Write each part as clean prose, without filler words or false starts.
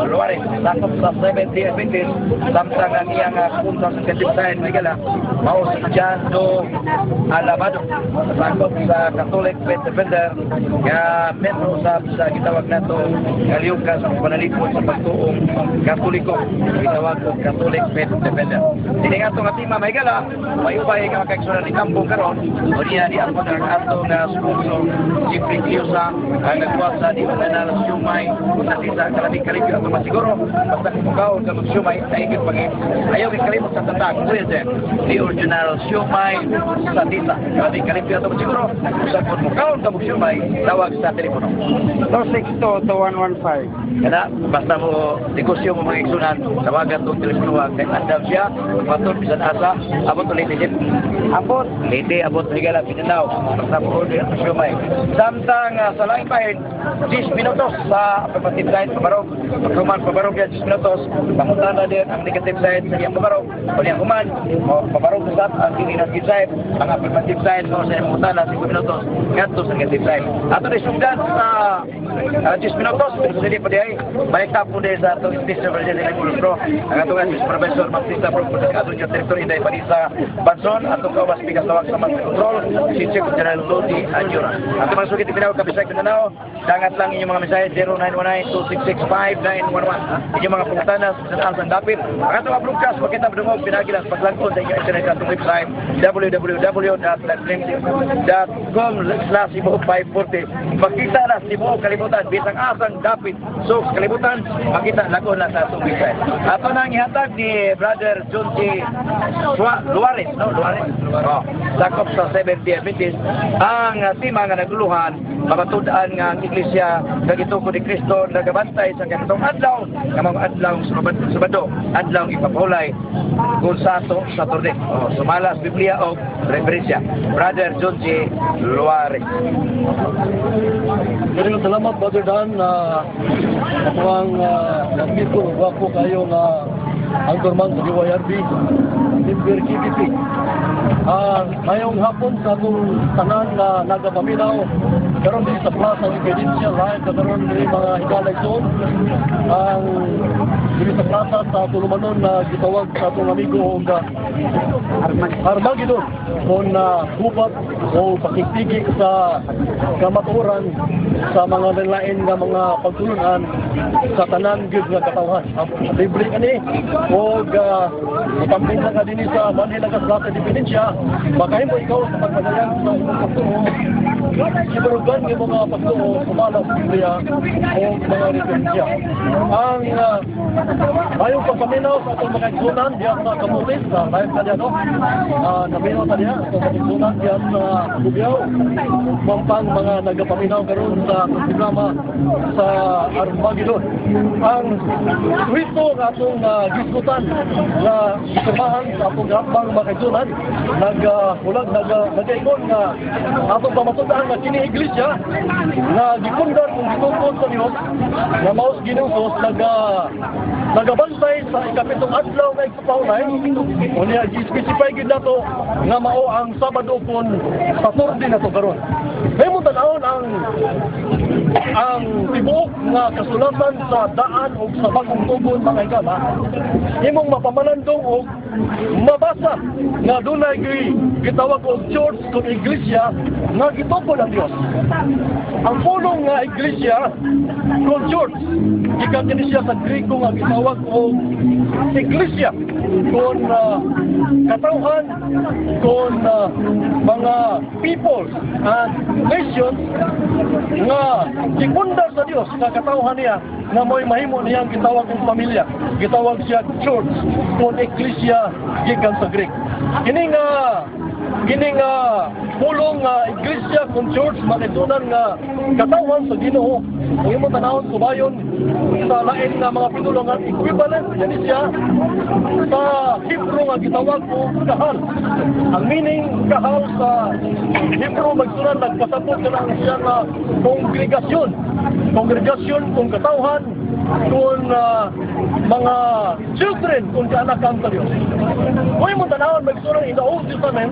Luwares, sakop sa 70 Adventist, samtang ang iyang punta sa Katibasayan, Maygala, mao si Jando Alabado, sakop sa Catholic Faith Defender, nga membro sa gitawag nato kaliyukan sa panalipod sa pagtuong Katoliko, gitawag ko Catholic Faith Defender. Dili nga itong atima, Maygala, may upay nga makaigsunan ni Kampong karon, o niya di ako ng ato na sponsor, Jeffrey Kiosa, ang nagwasa di mananal siyumay, sa tisa kalabing-kalibyo ato masiguro, basta kumukaw ka mag-siyumay, naigit pag ayaw ikalimot sa tatang, the original siyumay sa tisa kalabing-kalibyo ato masiguro, sa kumukaw ka mag-siyumay, tawag sa telepono 262-2115. Kana, basta mo negosyo mo mga igsunan, tawagan itong telepono wag, kay andam siya, patol, bisan asa, abot ulit din. Abot. Hindi, abot Ligala, Pinanaw, basta mo ulit ang siyumay. Samtang sa langit pahin, 10 minutos sa affirmative side, pabarog. Pagkuman, pabarog yan, 10 minutos. Pamunta na din ang negative side sa iyang pabarog. O niyang kuman, pabarog sa ang negative side, ang affirmative side, o sa iyang pamunta na 5 minutos, ganto sa negative side. Ato na sugdan sa 10 minutos, pero sa hindi pa dihay, balik tapo din sa itong District President ng Mulustro, ang ato nga Professor Baptista Pro, sa ato yung territory dahil pa sa Banson, ato kawas bigas tawag sa Master Control, si Chief General Lodi Anjura. Ato mga sugit ipinaw, Kabisay Mindanao, dangat lang inyong mga mensahe 0919-266-5911. Inyong mga pungutanas sa ang dapit. Ang atong broadcast, makita madungog, pinagilas paglangkod sa inyong internet at website www.live.com/Cebu540. Makita na Cebu kalibutan, bisang asang dapit. So, kalibutan, makita lagon na sa atong website. Ato nang ihatag ni Brother John G. Luares, no? Luares? Oh, sakop sa 70 Adventist. Ang tima nga naguluhan, mapatudaan nga ang iglesia nagituko ni Kristo nagabantay sa kanitong adlaw nga mga adlaw Sabado, adlaw ipapahulay kung sa ato sa Torde. Sumalas Biblia o referensya. Brother John G. Luares. Maraming salamat, Brother Dan, na ako ang nagpito, wapo kayo na ang dorman sa DYRB, Timber KPP. Ngayong hapon sa itong tanan na nagapaminaw, karoon din sa Plaza Independencia, live na karoon din mga higalay zone. Ang dito sa Plaza sa Tulumanon na gitawag sa itong amigo Armagedon kung gubat o pakiktigik sa kamaturan sa mga nilain nga mga pagtulunan sa tanan gyud nga katawhan. Libre kani o ipambinsa ka din sa Manila ka Plaza Independencia, makahimo ikaw sa pagpadayan sa imong pagtuo. Siburugan ng mga pagtuo sumala sa Biblia o mga referensya. Ang ayong pagpaminaw sa itong mga igsunan diyan sa Kamutis, sa live ka diyan, no? Naminaw ka diyan sa mga igsunan diyan sa Bubiaw. Pampang mga nagapaminaw karoon sa programa sa Armagedon. Ang Kristo nga itong diskutan na isumahan sa itong hapang mga igsunan, nag-ikon na atong pamatundaan na kini iglesia na gikundar kung gitungkod sa Diyos na maos ginusos nagabantay sa ikapitong adlaw na igpapahulay o niya gi-specify gid nato nga mao ang Sabado kon Saturday na to karon. May mo tanawon ang tibuok nga kasulatan sa daan o sa bagong tugon mga higala, imong mapamalandong o mabasa nga dunay gitawag og church kung iglesia nga gitugon ang Dios. Ang pulong nga iglesia kung church gikan kini siya sa Grego nga gitawag og iglesia kung katawhan kung mga peoples and nations nga gikundar sa Dios nga katawhan niya nga mo'y mahimo niyang gitawag og pamilya, gitawag siya church kung iglesia gikan sa Greek. Kini nga pulong iglesia kung church manitunan nga katawhan sa Ginoo. Kung imo tanawon subayon sa lain nga mga pinulungan equivalent yan siya sa Hebrew nga gitawag og kahal. Ang meaning kahal sa Hebrew magsunan nagpasabot ka lang siya nga kongregasyon kung katawhan kung mga children children kung kaanakan sa Diyos. Kung mo tanawon magsunod in the Old Testament,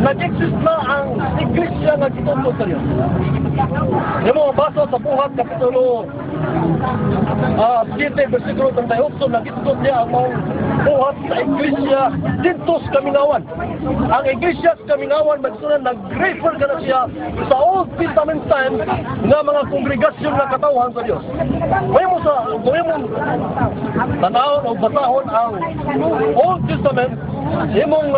nag-exist na ang iglesia nga gitungkol sa Diyos. Yung mga basa sa Buhat, Kapitulo 7, versikulo 38, nag-istot niya ang mga buhat sa iglesia dito sa Kamingawan. Ang iglesia sa Kamingawan, magsunod, nag-refer ka na siya sa Old Testament time nga mga kongregasyon na katawhan sa Diyos. Kung mo tanawon o basahon ang Old Testament, imong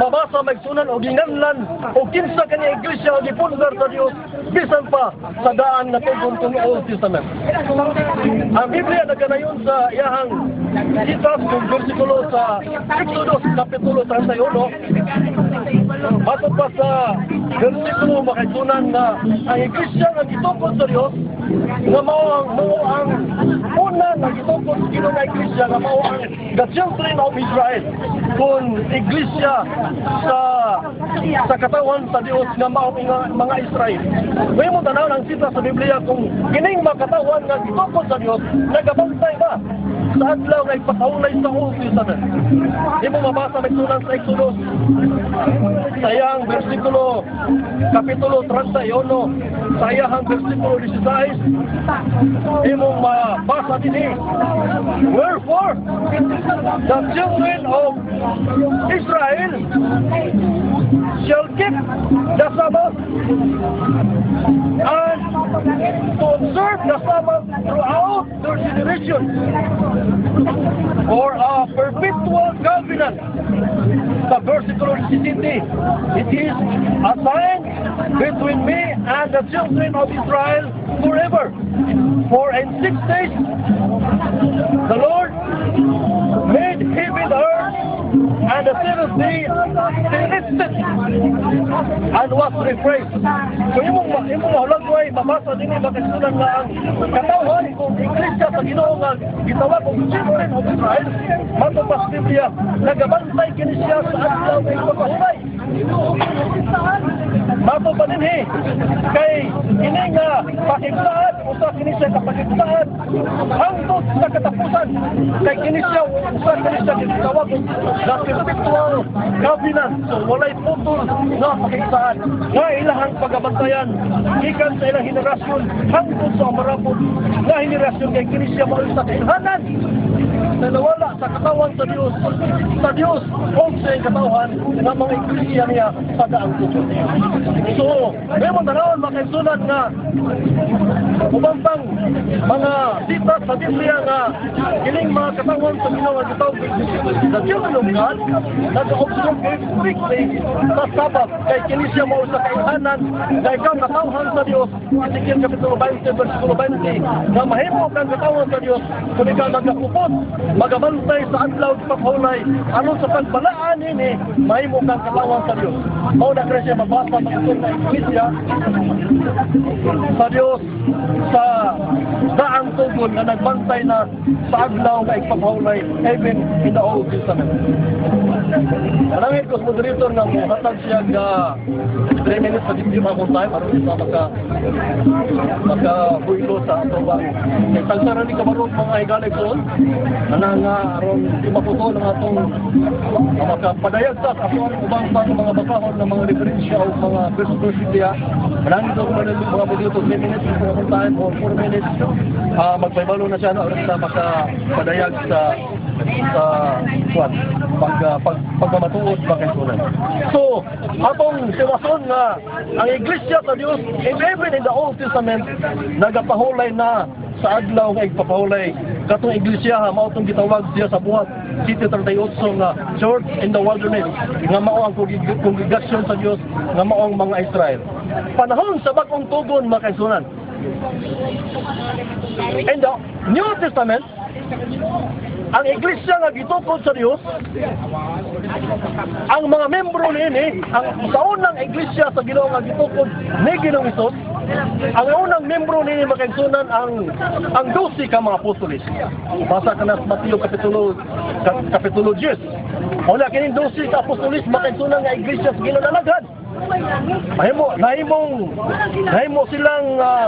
mabasa magsunan o ginganlan o kinsa kanya iglesia o gipundar sa Dios bisan pa sa daan na tugon kung Old Testament. Ang Biblia nagkanayon sa iyahang kitab kung versikulo sa Exodus Kapitulo 31, bato pa sa versikulo makaisunan na ang iglesia nga gitungkol sa Dios nga mao ang una nga gitungkol sa Ginoo nga iglesia nga mao ang the children of Israel kung iglesia sa katawan sa Dios nga mao mga Israel. Kung mo tanaw ang sita sa Biblia kung kining makatawan nga gitungkol sa Dios nagabantay ba sa adlaw nga ipakaulay sa Old Testament. Di mo mabasa magsunan sa Exodus sa iyang versikulo Kapitulo 31 sa iyang versikulo 16 di mo mabasa din wherefore the children of Israel shall keep the Sabbath and to observe the Sabbath throughout their generation for a perpetual covenant. Sa versikulo 17, it is a sign between me and the children of Israel forever. For in 6 days the Lord made heaven and earth, and the seventh day he rested and was refreshed. So imong halagway mabasa din makasunan nga ang katawhan kung iglesia sa Ginoo nga gitawag og children of Israel mato pa sa Biblia nagabantay kini siya sa adlaw ng pagpahulay. Mato pa din kay kini nga pakiglaan usa kini siya kapakiglaan hangtod sa katapusan kay kini siya usa kini siya gitawag og perpetual covenant. So walay putol na pakiglaan nga ilahang pagabantayan ikan sa ilang henerasyon hangtod sa marapod nga henerasyon kay kini siya mao sa kailhanan na nawala sa katawan sa Dios o sa katawan ng mga iglesia niya sa daang tugon. So, may mga tanawon makaisulat na umampang mga sita sa Biblia nga kining mga katawan sa Ginoo nga gitawag the children of God nag-observe strictly sa Sabbath kay kini siya mao sa kailhanan na ikaw katawhan sa Dios Ezekiel Kapitulo 20 versikulo 20 na mahimo kang katawhan sa Dios kung ikaw magkakupot magabantay sa adlaw sa paghulay aron sa pagbalaan ini mahimo kang katawhan sa Dios. Mao na kaya mabasa magtong na iglesia sa Dios sa daang tugon na nagbantay na sa adlaw nga ipagpaulay even in the Old Testament. Maraming ko moderator nga hatag siya ga 3 minutes sa video mga time aron sa maka-builo sa atong tagsaran ni kabarog mga higalig doon nga aron di maputo ng atong makapadayag sa atong ubang mga bakahon ng mga referensya o mga verse diya. Maraming ko mga moderator 3 minutes sa time or 4 minutes magpaybalo na siya na oras na makapadayag sa pagmamatuod makaisunan. So, atong siwason nga ang iglesia sa Dios even in the Old Testament nagapahulay na sa adlaw nga igpapahulay katong iglesia mao tong gitawag siya sa buhat City 38 nga church in the wilderness nga mao ang kongregasyon sa Dios nga mao ang mga Israel. Panahon sa bag-ong tugon makaisunan. In the New Testament ang iglesia nga gitukod sa Dios ang mga membro niini ang unang iglesia sa Ginoo nga gitukod ni Ginoong Hesus ang unang membro niini makaigsunan ang 12 ka mga apostoles. Basa ka na sa Mateo kapitulo 10. Wala kining 12 ka apostoles makaigsunan nga iglesia sa Ginoo nalagad nahimo silang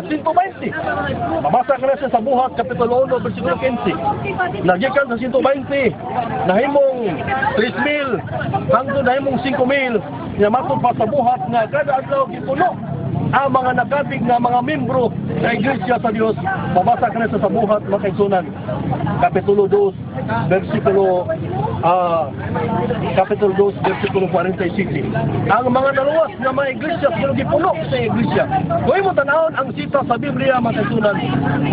120. Mabasa ka na sa buhat, Kapitulo 1, versikulo 15. Nagikan sa 120, nahimong 3,000, hangtod nahimong 5,000. Matod pa sa buhat nga kada adlaw gipuno ang mga nakabig na mga membro sa Iglesia sa Dios. Mabasa ka na sa buhat, mga kaigsunan, Kapitulo 2, versikulo 47. Ang mga naluwas na mga iglesia sila gipuno sa iglesia. Kung mo tanawon ang sita sa Biblia, mga kaigsunan,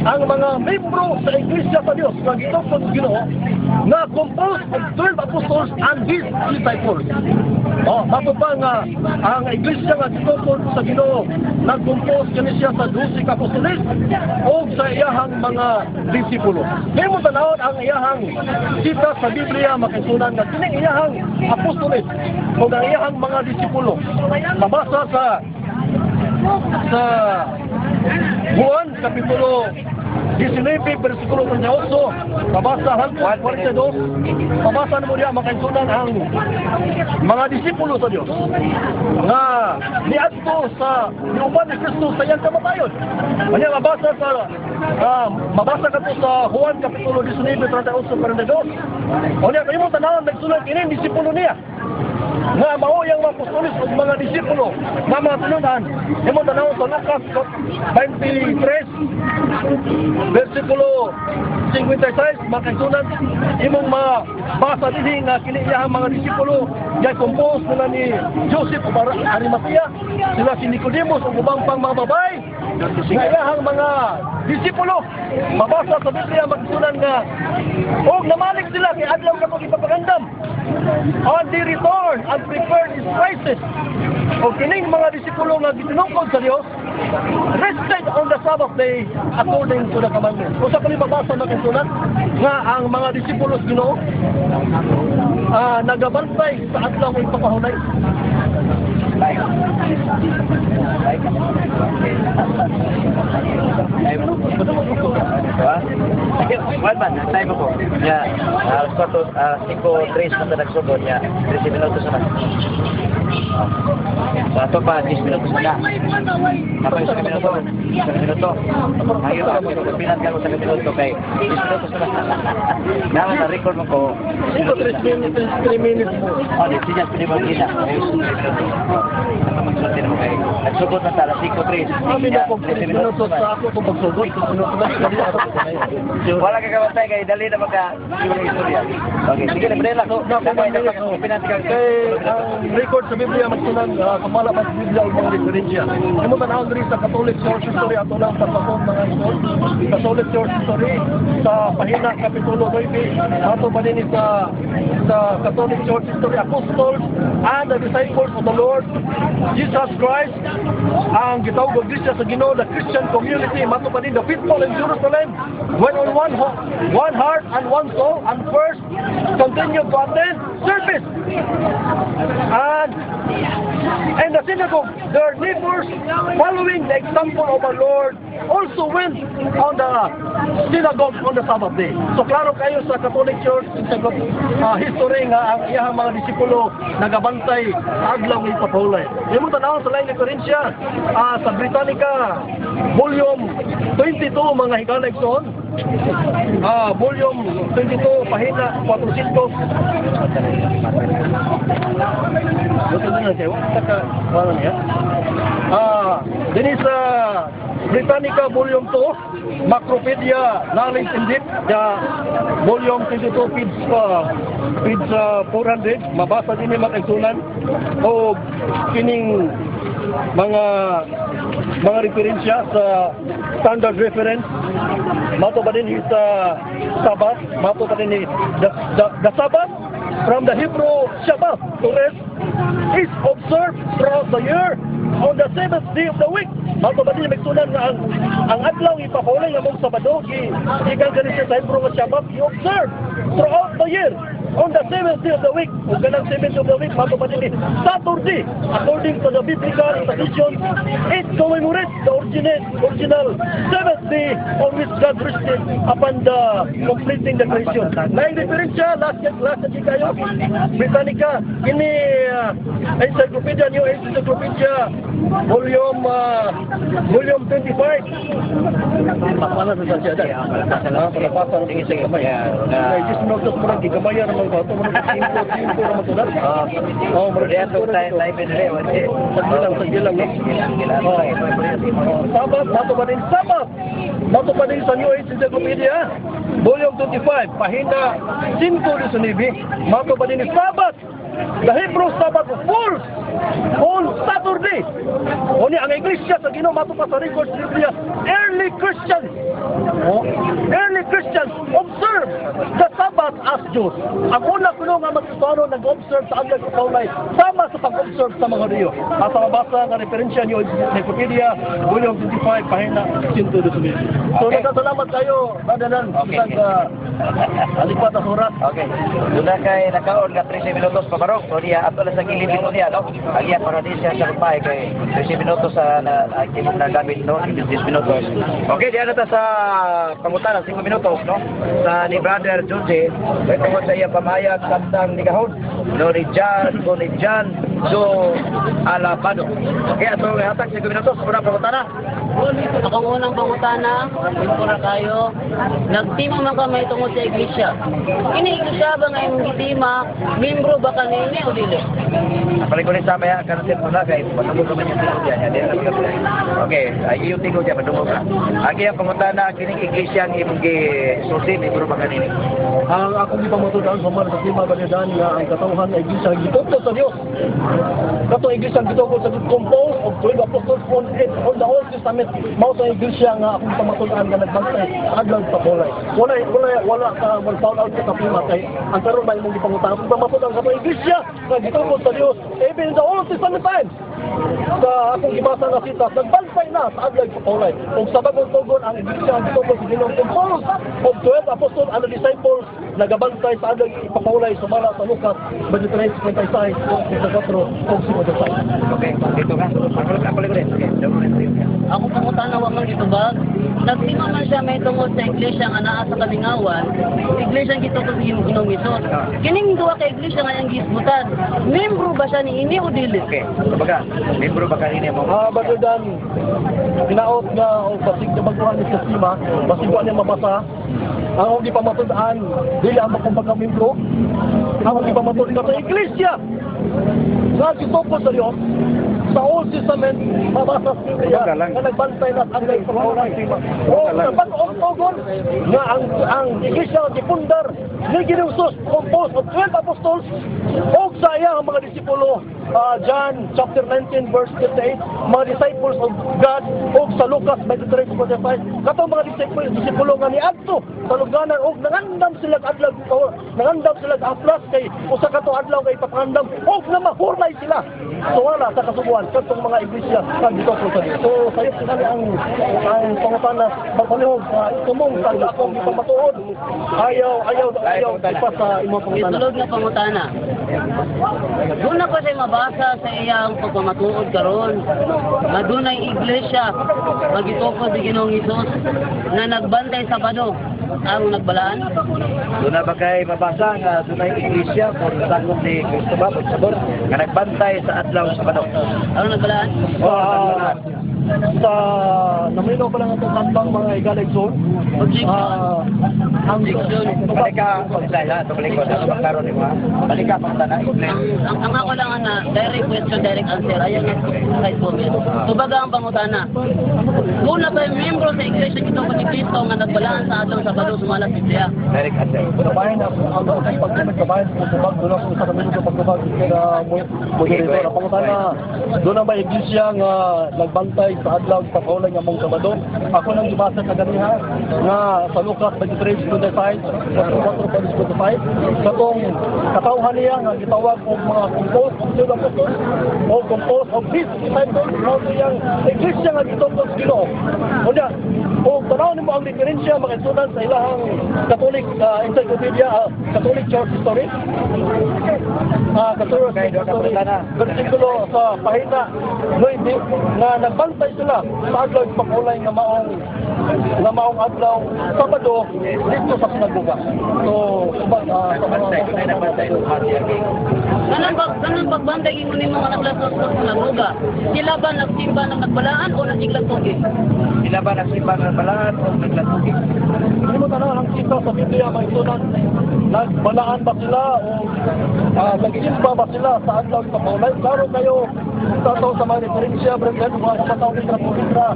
ang mga membro sa iglesia sa Dios na gitungkod sa Ginoo na composed of 12 apostles and his disciples. Mato pa nga ang iglesia nga gitungkod sa Ginoo nag-compose kani siya sa 12 apostoles o sa iyahang mga disipulo. Kaya mo tanawon ang iyahang sita sa Biblia, makasunan nga kining iyahang apostoles o ang iyahang mga disipulo. Mabasa sa Juan Kapitulo 19, versikulo 38, mabasa hanggang 42, mabasa mo diya makasunan ang mga disipulo sa Dios nga niadto sa niuban ni Kristo sa iyang kamatayon. Kanya mabasa ka to sa Juan Kapitulo 19, 38, 42. O niya kayo mo tanawon nagsulat kini disipulo niya nga mao yang mga apostoles ug mga disipulo nga mga tinunan. Imo tanawon sa Lucas 23, versikulo 56, mga kaigsunan, imong mabasa dinhi nga kini iyang mga disipulo nga compose nila ni Joseph of Arimathea, sila si Nicodemus ug ubang pang mga babae nga iyang mga disipulo. Mabasa sa Biblia, mga kaigsunan, nga og namalik sila kay adlaw ka ipapagandam on the return and prepared his crisis. O kining mga disipulo nga gitinungkod sa Dios rested on the Sabbath day according to the commandments. Kung sa kami mabasa na kaisunan nga ang mga disipulos Ginoo nagabantay sa adlaw ng ipapahunay. One man, time ko. Ya, alas 5:03 na nagsugod niya. 30 minutos na. Bato pa 10 minutos na. Kapag 10 minutos. 10 minutos. Ngayon ako pinatkan ko sa minuto kay 10 minutos na. Na record mo ko. 3 minutes mo. Di siya pinibang kita. Nagsugod na sa alas 5:03. Kami na po 3 minutos sa ako kung magsugod. Wala ka kabantay kay dali na magka yung istorya. Okay, sige na brela ko. Pinatkan kay ang record sa Biblia magsunan kumala pa sa Biblia ang mga referensya. Imo tanawon diri sa Catholic Church History ato lang pagpapon mga istor. Catholic Church History sa pahina Kapitulo 9 ato pa din sa Catholic Church History, Apostles and the Disciples of the Lord Jesus Christ, ang gitawag og Iglesia sa Ginoo, the Christian community, mato pa din the faithful in Jerusalem went on one heart and one soul, and first continued to attend service. And the synagogue, their neighbors, following the example of our Lord, also went on the synagogue on the Sabbath day. So klaro kayo sa Catholic Church history nga ang iyang mga disipulo nagabantay sa adlaw ng ipapahulay. Yung mga tanawon sa lain ni Corinthia, sa Britannica, volume 22, mga higalaigsoon, volume 22, pahina 400. Din sa Britannica volume 2, Macropedia, Knowledge in Depth, volume 22, page 400, mabasa din yung makaigsunan o kining mga referensya sa standard reference. Mato ba din sa Sabbath, mato ba din the Sabbath from the Hebrew Shabbat to rest is observed throughout the year on the 7th day of the week. Mato ba din magsunan nga ang adlaw ipapahulay nga mong Sabado gikan kani sa Hebrew nga Shabbat i-observe throughout the year on the 7th day of the week, o ganang 7th of the week, matupad din Saturday, according to the biblical tradition, it commemorates the original 7th day on which God rested upon the completing the creation. Na yung diferensya, last kayo, Britannica, ini Encyclopedia, New Age Encyclopedia, volume 25. Papalan sa siya dahil. Palapasan ng isang kamay. Just notice mo lang, di kamaya naman ko. Ito mo lang, simpo naman ito na. Kaya ito tayo pinili. Sagilang, no? Sabat, mato pa din sa New Age Encyclopedia, volume 25, pahina 5-19, mato pa din ni Sabat. The Hebrew Sabbath falls on Saturday. O niya, ang Iglesia sa Ginoo matupa sa records sa Biblia, early Christians observe the Sabbath as Jews. Ang una kuno nga magkasuano nag-observe sa adlaw sa Paulay, sama sa pag-observe sa mga Rio. At sa mabasa ng referensya niyo sa Wikipedia, volume 25, pahina 119. So nagkasalamat kayo, Badanan, sa alipat na surat. Okay. Doon kay nakaon ka 13 minutos pabarok. So niya, ato lang sa gilid mo niya, no? Agiya para di siya sa kupay kay 13 minutos sa akimong nagamit, no? 10 minutos. Okay, diyan na ta sa pangutana, 5 minutos, no? Sa ni Brother George, may tungkol sa iya pamayag kantang ligahon, no? Ni Jan, so Alabado. Okay, so hatag 5 minutos, pura pangutana. Akong unang pangutana, pura kayo, nagtima man kami tungkol sa iglesia. Ini iglesia ba nga yung gitima, membro ba kanini o dili? Paling ko rin sa maya ka natin muna kay patungkol naman yung iglesia niya. Okay, yung tingko niya, patungkol ka. Agi ang pangutana, kining iglesia ang imong susi, membro ba kanini? Ang akong ipamatudan sa mga sa Badanan nga ang katawhan ng iglesia gitungkol sa Dios. Katong iglesia gitungkol sa composed of 12 apostles on the Old Testament. Mao sa iglesia nga akong ipamatudan nga nagbantay adlaw sa Paulay. Wala ka mag-found out sa kapima kay ang karon ba imong ipamatudan akong ipamatudan sa iglesia nga gitungkol sa Dios. Even in the Old Testament times. Sa akong ibasa nga sitas, nagbantay na sa adlaw sa Paulay. Kung sa bagong tugon ang iglesia ang gitungkol sa Ginoong composed of 12 apostles and the disciples nagabantay sa adlaw ipapaulay sumala sa Lucas 23:26 o 54. Okay, dito ka. Ako lang rin. Okay, Ako pangutana wa man dito ba? Nagtima man siya may tungkol sa iglesia nga naa sa Kalingawan, iglesia gitungkol sa Ginoong Hesus. Kining duwa ka iglesia nga yang gisbutan, membro ba siya ni ini o dili? okay. Kumbaga, membro ba kanini mo? Badanan, hinaot nga o pasig na magkuhan ni sistema, basiguan niya mabasa, ang huwag ipamatudan, dili ang pagkakamimbro, ang huwag ipamatudan sa iglesia. Sa gitungkol sa Diyos, sa Old Testament, mabasa sa Biblia, na nagbantay na ang nagpapaulang sima. O sa pag-ong-togon, nga ang iglesia dipundar, ni Ginoong composed of 12 apostles, o sa iya ang mga disipulo, John chapter 19 verse 38, mga disciples of God, o sa Lucas 23:45, katong mga disipulo nga ni Adto, sa luganan, o nangandam sila aplas kay, o sa kato adlaw kay papangandam, o na mahurnay sila. So wala sa kasubuan, katong mga iglesia, ang dito po sa Diyos. So sayot sila ang pangutana, magpalihog, tumong sa akong ipamatuod. Ayaw, ipa sa imong pangutana. Isulod nga pangutana. Doon ko siya mabasa sa iyang pagpamatuod karon. Nga doon ay iglesia, magitungkol sa Ginoong Hesus, na nagbantay sa Sabado. Ang nagbalaan? Doon na ba kayo mabasa nga doon ay iglesia kung sakot ni Cristo ba, Sabor, nga nagbantay sa adlaw sa Sabado. Ang nagbalaan? Sa namino pa lang itong kantang mga igaligson, ang Balik ka, balik ko sa magkaroon ni mga. Balik ka, pangtana, ang ako lang na direct question, direct answer. Ayan nga, right comment. Tubaga ang pangutana. Kung na ba membro sa iglesia kitong Kristo nga nagbalaan sa atong Sabado sumalat Biblia? direct answer. kabayan na ang pagkabayan sa subag doon ako sa kamino sa pagbabag kaya moderator ang pangutana doon ang may iglesia nga nagbantay sa adlaw sa kaulay nga mong Sabado. Ako nang gibasa kaganiha nga sa Lucas 23:25 sa 4:25 katong katawhan niya nga gitawag og mga composed of apostles o composed of his disciples mo siyang iglesia nga gitungkol sa Ginoo. Unya, o tanaw nimo ang diferensya makasunan sa ilahang Catholic encyclopedia, Catholic Church History. Catholic History, versikulo sa pahina 9 na nagbantay sila sa adlaw sa pakulay nga maong adlaw Sabado dito sa sinagoga. So, sa mga nagbantay Kanang pagbantay mo nimo nga naglasos sa sinagoga, sila ba nagsimba ng nagbalaan o nagiglatugig? sila ba nagsimba ng balaan o naglatugig? Hindi mo tanong ang kita sa Biblia, may sunan, nagbalaan ba sila o nagsimba ba sila sa adlaw sa paulay? Klaro kayo, tataw sa mga referensya, Brendan, mga kapataw ni Trapolitra,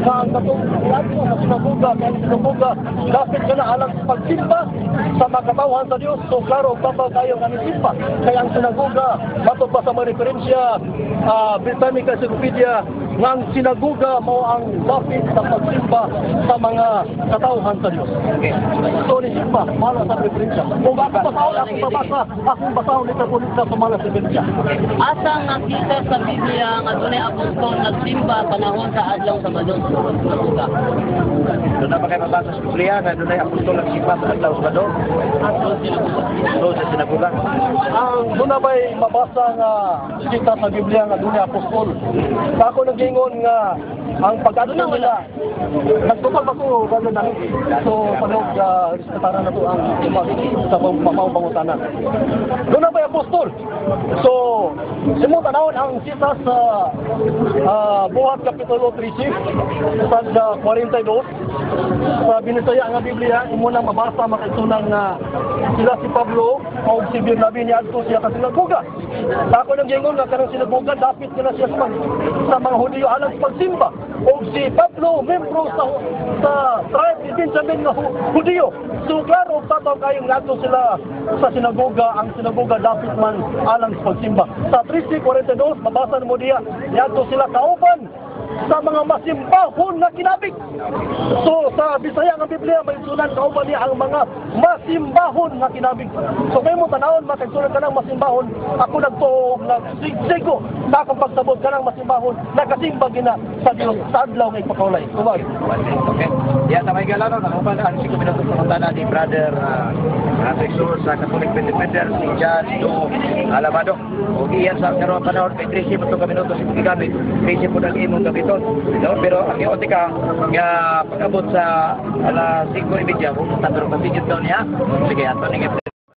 na ang katong lato sa sinagoga, kaya sinagoga, dapat ka na alang pagsimba sa mga katawan sa Diyos. So klaro, babal kayo nga simba. Kaya ang sinagoga, matod pa sa mga referensya, Britannica Encyclopedia, nga ang sinagoga mo ang dapat sa pagsimba sa mga katauhan sa Diyos. So ni simba, mahal sa referensya. Kung ako basahon, akong babasa, akong basahon ni Trapolitra sa mga referensya. Asa nga kita sa Biblia nga dunay apostol nagsimba panahon sa adlaw Sabado sa sinagoga? Doon na ba kayo mabasa sa Biblia na doon ay apostol nagsimba sa adlaw Sabado? Doon sa sinagoga. Ang muna ba'y mabasa nga kita sa Biblia nga dunay apostol. Ako nag-ingon nga ang pag-adto nila nagtupal ba ko gano'n na so panog respetaran na to ang sa pamamangutanan. Doon na ba'y apostol? So simutan naon ang kita sa Buhat Kapitulo 13 sa 42 sa binisaya nga Biblia imo na mabasa makaisunan nga sila si Pablo o si Bernabe ni adto siya ka sinagoga. Ako nang gingon nga kanang sinagoga dapat na siya sa mga Hudiyo alang pagsimba o si Pablo membro sa tribe ni Benjamin nga Hudiyo. So klaro tataw kayong adto sila sa sinagoga, ang sinagoga dapat man alang pagsimba. Sa 13:42 mabasa mo diya niadto sila kauban sa mga masimbahon na kinabig. So sa Bisaya nga Biblia may sunan kauban niya ang mga masimbahon na kinabig. So kayo mo tanawon makagsunan ka ng masimbahon, ako nagtuog nagsigsigo na akong pagsabot ka ng masimbahon nakasimba gina sa Diyos sa adlaw nga ipakaulay. Kumag. Okay. Yan, sa may galano, nakupan ang 5 minutos sa mantana ni Brother Resor sa Catholic Independent, si John Do Alabado. O iyan sa karoon panahon, may 13 minutos yung gamit. 13 po ng imong gabiton. No? Pero ang iote ka, nga pag-abot sa 5:30, pumunta pero continue daw niya. Sige, ato